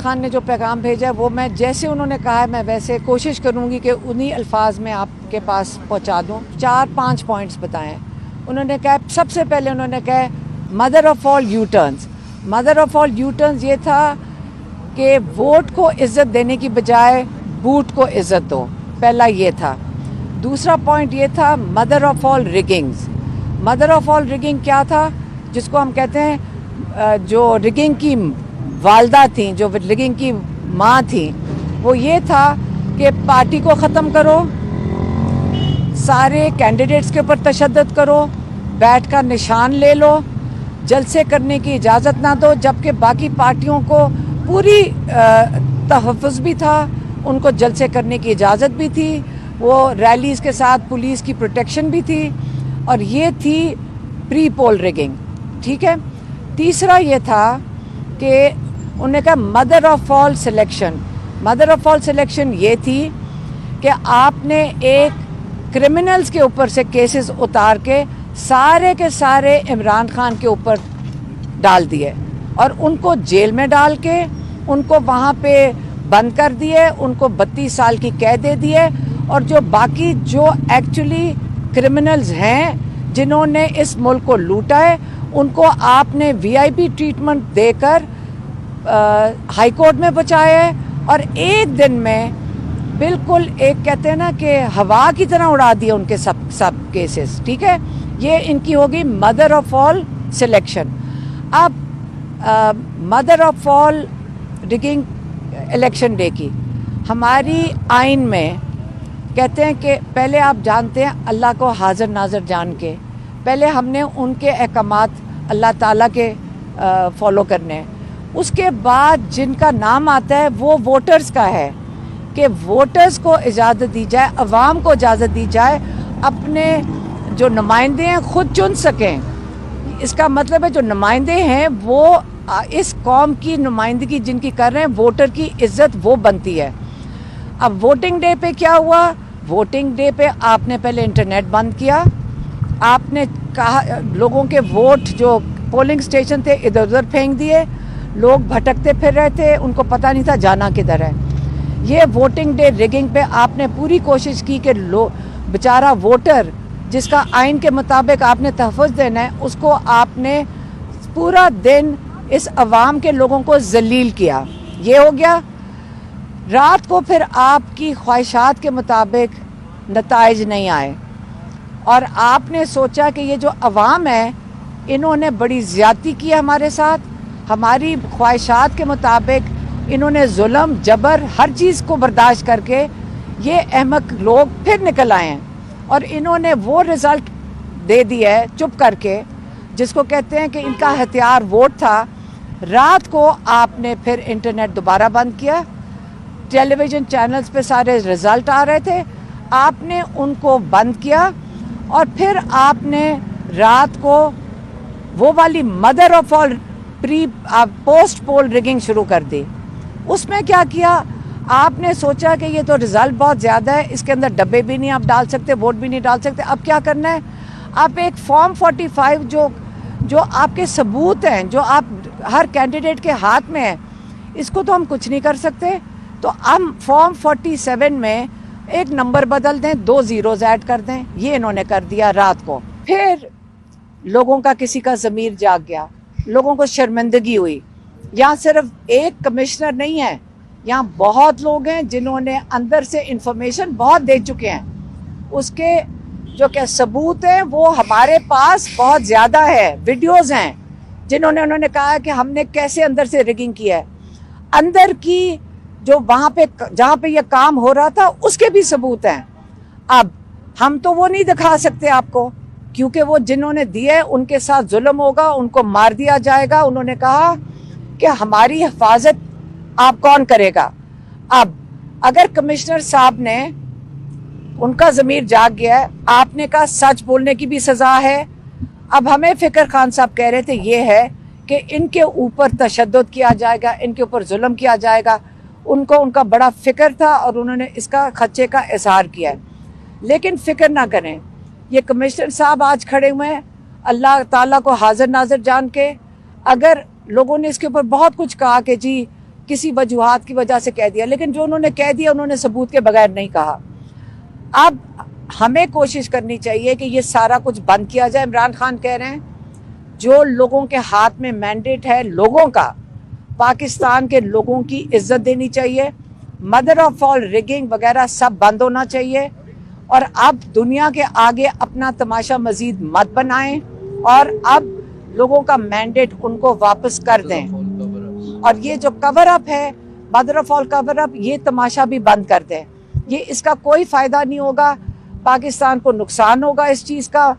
खान ने जो पैगाम भेजा है वो मैं जैसे उन्होंने कहा है मैं वैसे कोशिश करूंगी कि उन्हीं अल्फाज में आपके पास पहुंचा दूं। 4-5 पॉइंट्स बताएं। उन्होंने कहा, सबसे पहले उन्होंने कहा mother of all you turns. Mother of all you turns ये था कि वोट को इज्जत देने की बजाय बूट को इज्जत दो, पहला ये था। दूसरा पॉइंट ये था mother of all riggings. Mother of all rigging क्या था, जिसको हम कहते हैं जो रिगिंग की वालदा थी, जो रिगिंग की माँ थी, वो ये था कि पार्टी को ख़त्म करो, सारे कैंडिडेट्स के ऊपर तशद्दुद करो, बैठ का निशान ले लो, जलसे करने की इजाज़त ना दो, जबकि बाकी पार्टियों को पूरी तहफ़्फ़ुज़ भी था, उनको जलसे करने की इजाज़त भी थी, वो रैलीज़ के साथ पुलिस की प्रोटेक्शन भी थी, और ये थी प्री पोल रिगिंग। ठीक है। तीसरा ये था कि उन्होंने कहा mother of all selection. Mother of all selection ये थी कि आपने एक क्रिमिनल्स के ऊपर से केसेस उतार के सारे इमरान खान के ऊपर डाल दिए और उनको जेल में डाल के उनको वहाँ पे बंद कर दिए, उनको 32 साल की कैद दे दिए। और जो बाकी जो एक्चुअली क्रिमिनल्स हैं जिन्होंने इस मुल्क को लूटा है, उनको आपने वीआईपी ट्रीटमेंट देकर हाई कोर्ट में बचाया है और एक दिन में बिल्कुल एक कहते हैं ना कि हवा की तरह उड़ा दिए उनके सब केसेस। ठीक है। ये इनकी होगी मदर ऑफ ऑल सिलेक्शन। अब mother of all rigging election day की हमारी आइन में कहते हैं कि पहले आप जानते हैं अल्लाह को हाजिर नाज़र जान के पहले हमने उनके अहकामात अल्लाह ताला के फॉलो करने हैं, उसके बाद जिनका नाम आता है वो वोटर्स का है कि वोटर्स को इजाज़त दी जाए, अवाम को इजाज़त दी जाए अपने जो नुमाइंदे हैं खुद चुन सकें। इसका मतलब है जो नुमाइंदे हैं वो इस कौम की नुमाइंदगी जिनकी कर रहे हैं, वोटर की इज्जत वो बनती है। अब वोटिंग डे पे क्या हुआ, वोटिंग डे पे आपने पहले इंटरनेट बंद किया, आपने कहा लोगों के वोट जो पोलिंग स्टेशन थे इधर उधर फेंक दिए, लोग भटकते फिर रहे थे, उनको पता नहीं था जाना किधर है। ये वोटिंग डे रिगिंग पे आपने पूरी कोशिश की कि बेचारा वोटर जिसका आइन के मुताबिक आपने तहफ़्फ़ुज़ देना है, उसको आपने पूरा दिन इस अवाम के लोगों को जलील किया। ये हो गया। रात को फिर आपकी ख्वाहिशात के मुताबिक नताइज नहीं आए और आपने सोचा कि ये जो अवाम है इन्होंने बड़ी ज़्यादती की हमारे साथ, हमारी ख्वाहिशात के मुताबिक इन्होंने जुल्म जबर हर चीज़ को बर्दाश्त करके ये अहमक लोग फिर निकल आए हैं और इन्होंने वो रिज़ल्ट दे दिया है चुप करके, जिसको कहते हैं कि इनका हथियार वोट था। रात को आपने फिर इंटरनेट दोबारा बंद किया, टेलीविज़न चैनल्स पे सारे रिज़ल्ट आ रहे थे, आपने उनको बंद किया और फिर आपने रात को वो वाली mother of all post poll rigging शुरू कर दी। उसमें क्या किया, आपने सोचा कि ये तो रिज़ल्ट बहुत ज़्यादा है, इसके अंदर डब्बे भी नहीं आप डाल सकते, वोट भी नहीं डाल सकते। अब क्या करना है, आप एक फॉर्म 45 जो आपके सबूत हैं, जो आप हर कैंडिडेट के हाथ में है, इसको तो हम कुछ नहीं कर सकते, तो हम फॉर्म 47 में एक नंबर बदल दें, 2 ज़ीरोज़ ऐड कर दें। ये इन्होंने कर दिया रात को। फिर लोगों का किसी का ज़मीर जाग गया, लोगों को शर्मिंदगी हुई। यहाँ सिर्फ एक कमिश्नर नहीं है, यहाँ बहुत लोग हैं जिन्होंने अंदर से इंफॉर्मेशन बहुत दे चुके हैं, उसके जो क्या सबूत हैं वो हमारे पास बहुत ज़्यादा है। वीडियोज़ हैं जिन्होंने उन्होंने कहा कि हमने कैसे अंदर से रिगिंग किया है, अंदर की जो वहाँ पे जहाँ पे ये काम हो रहा था उसके भी सबूत हैं। अब हम तो वो नहीं दिखा सकते आपको, क्योंकि वो जिन्होंने दिए उनके साथ जुल्म होगा, उनको मार दिया जाएगा। उन्होंने कहा कि हमारी हिफाजत आप कौन करेगा। अब अगर कमिश्नर साहब ने, उनका ज़मीर जाग गया है, आपने कहा सच बोलने की भी सज़ा है। अब हमें फ़िक्र खान साहब कह रहे थे ये है कि इनके ऊपर तशद्दुद किया जाएगा, इनके ऊपर जुल्म किया जाएगा। उनको उनका बड़ा फ़िक्र था और उन्होंने इसका खदशे का इजहार किया है। लेकिन फ़िक्र ना करें, ये कमिश्नर साहब आज खड़े हुए हैं अल्लाह ताला को हाजिर नाज़र जान के। अगर लोगों ने इसके ऊपर बहुत कुछ कहा कि जी किसी वजूहात की वजह से कह दिया, लेकिन जो उन्होंने कह दिया उन्होंने सबूत के बगैर नहीं कहा। अब हमें कोशिश करनी चाहिए कि ये सारा कुछ बंद किया जाए। इमरान खान कह रहे हैं जो लोगों के हाथ में मैंडेट है लोगों का, पाकिस्तान के लोगों की इज्जत देनी चाहिए, मदर ऑफ ऑल रिगिंग वगैरह सब बंद होना चाहिए, और अब दुनिया के आगे अपना तमाशा मजीद मत बनाएं और अब लोगों का मैंडेट उनको वापस कर दें। और ये जो कवर अप है, mother of all cover up, ये तमाशा भी बंद कर दें। ये इसका कोई फायदा नहीं होगा, पाकिस्तान को नुकसान होगा इस चीज़ का।